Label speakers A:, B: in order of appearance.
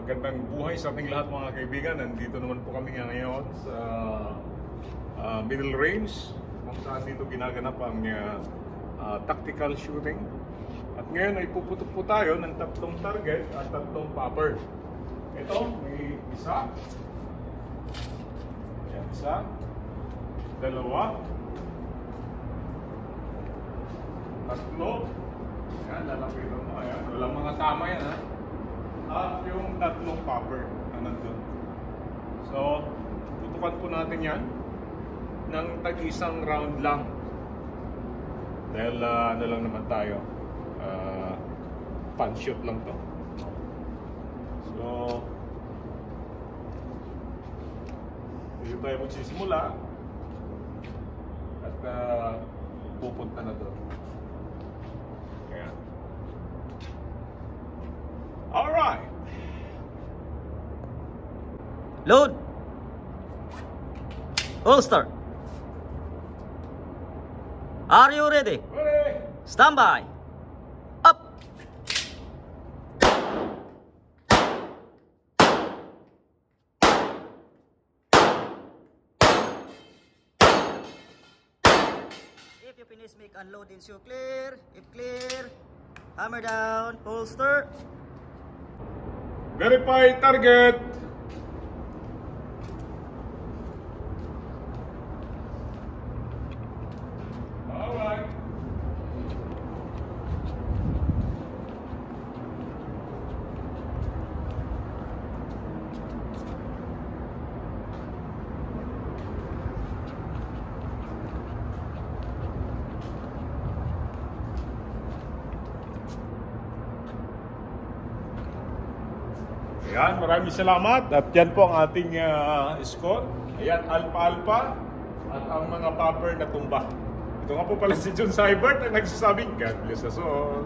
A: Magandang buhay sa ating lahat mga kaibigan. Nandito naman po kami ngayon sa Middle Range kung saan dito ginaganap ang tactical shooting. At ngayon ay puputok po tayo ng tatlong target at tatlong popper. Ito, may isa. Ayan, isa. Dalawa. Tatlo. Ayan, lalapitan mo. Ayan, walang mga tama yan ha. At yung tatlong popper na nandun. So, tutukan po natin yan ng tag-isang round lang. Dahil ano lang naman tayo, pan shoot lang to. So, dito tayo magsisimula at pupunta na doon. Kaya alright.
B: Load. Holster. Are you ready?
A: Ready.
B: Stand by. Up. If you finish, make unload, ensure clear. If clear, hammer down, holster.
A: Verify target. Alright. Ayan, maraming salamat. At yan po ang ating score. Ayan, alpha-alpha at ang mga popper na tumba. Ito nga po pala si John Seibert ang nagsasabing God bless us all.